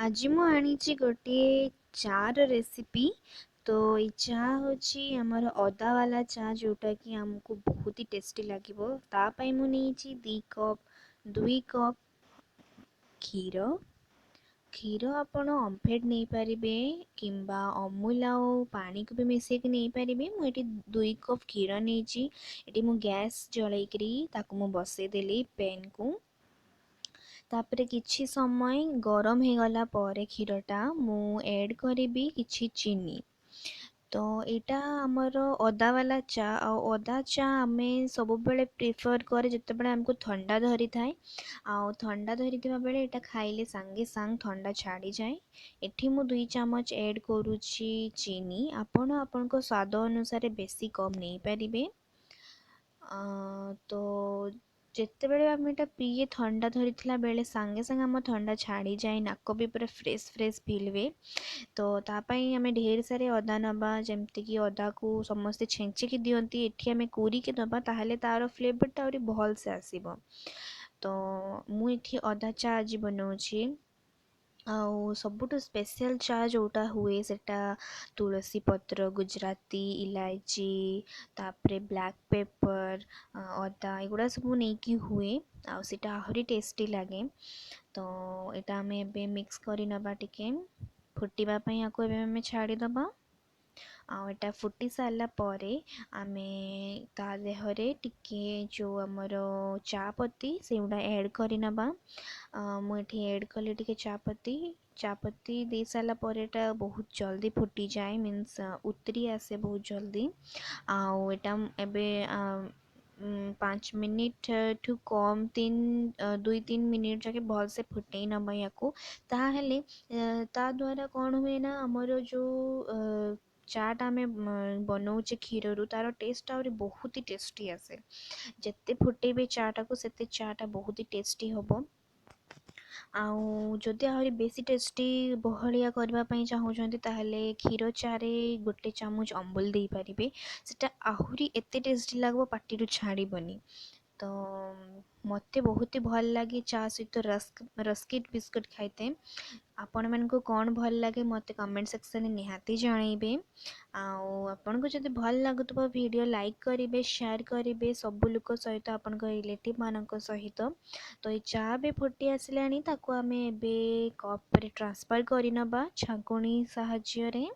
आज मु आनी गोटे चार रेसिपी। तो ये चा हूँ आमर अदा वाला चा जोटा कि आमको बहुत ही टेस्टी लगे। तापाई मुझे 2 कप क्षीर क्षीर आपण ओमफेड नहीं पारे कि अमूल आउ पानी को भी मिसेक नहीं पारे। मुझे 2 कप क्षीर नहीं मु गैस जलैकरी ताकू बसईदेली पेन को। तापरे किछि समय गरम हो गला परे क्षीरटा मु ऐड करी किछि चीनी। तो यहाँ आमर अदा वाला चा अदा चा आमे सब बेले प्रिफर करे जिते बड़े हमको ठंडा धरी थाए ठंडा धरी थिबा बेले एटा खाइले सांगे सांग ठंडा छाड़ी जाए। एठी मु 2 चामच ऐड करूची चीनी। आपण आपनको स्वाद अनुसार बेसी कम नहीं पारिबे। तो ଯେତେବେଳେ ଆମେ ଏଟା ପିଏ ଥଣ୍ଡା ଧରିଥିଲା ବେଳେ ସାଙ୍ଗେ ସାଙ୍ଗେ ଆମ ଥଣ୍ଡା ଛାଡ଼ି ଯାଏ, ନାକ ବି ପୁରା ଫ୍ରେଶ୍ ଫ୍ରେଶ୍ ଫିଲ୍ ହୁଏ। ତ ତା ପାଇଁ ଆମେ ଢେର ସାରା ଅଦା ନେବା, ଯେମିତିକି ଅଦାକୁ ସମସ୍ତେ ଛେଞ୍ଚିକି ଦିଅନ୍ତି, ଏଠି ଆମେ କୋରିକି ଦେବା ତାହେଲେ ତା'ର ଫ୍ଲେଭରଟା ଆହୁରି ଭଲସେ ଆସିବ। ତ ମୁଁ ଏଠି ଅଦା ଚା ଆଜି ବନାଉଛି। ଆଉ ସବୁଠୁ ସ୍ପେଶାଲ୍ ଚା ଯେଉଁଟା ହୁଏ ସେଟା ତୁଳସୀ ପତ୍ର, ଗୁଜୁରାତି, ଇଲାଇଚି, ତାପରେ ବ୍ଲାକ୍ ପେପର୍, ଅଦା ଏଗୁଡ଼ା ସବୁ ନେଇକି हुए ଆଉ ସେଇଟା ଆହୁରି ଟେଷ୍ଟି ଲାଗେ। ତ ଏଇଟା ଆମେ ଏବେ ମିକ୍ସ କରି ନେବା, ଟିକେ ଫୁଟିବା ପାଇଁ ଆକୁ ଏବେ ଆମେ ଛାଡ଼ିଦେବା। ଆଉ ଏଟା ଫୁଟି ସାରିଲା ପରେ ଆମେ ତା ଦେହରେ ଟିକେ ଯେଉଁ ଆମର ଚା ପତି ସେଗୁଡ଼ା ଏଡ଼୍ କରି ନେବା। ମୁଁ ଏଠି ଏଡ଼୍ କଲି ଟିକେ ଚା पत्ती दे सारा पर एटा बहुत जल्दी फुटी जाए, मीन्स उतरी आसे बहुत जल्दी। आउ एटा एबे 5 मिनिट ठू कम 2-3 मिनिट जाके भल से फुटे नबा याको। ताहेले ता द्वारा कौन हुए ना हमर जो चाटा आमे बनाऊे क्षीर तार टेस्ट आहरी बहुत ही टेस्टी आसे। जिते फुटेबे चाटा को सेते चाटा बहुत ही टेस्टी हम। आउ जदि आहरी बेसी टेस्टी बहलिया करने चाहूँगी ताहले क्षीर चारे 1 चामच अमूल दे पारिबे, सेटा आहरी एते टेस्टी लगबो पाटी छाड़बनी। तो मते बहुत ही भल लगे चा सहित रस्किट बिस्कुट खाइते। आपण मानक कौन भल लगे मते कमेंट सेक्शन में निहाती जनइबे। आपन को जदि भल लगुतबा वीडियो लाइक करिवे, शेयर करिवे सब लोक सहित, आपन रिलेटिव मानक सहित। तो ये चा भी फुटी आसलानी, ताको आमे एबे कप रे ट्रांसफर करि नबा छाकुणी साहाय्य रे।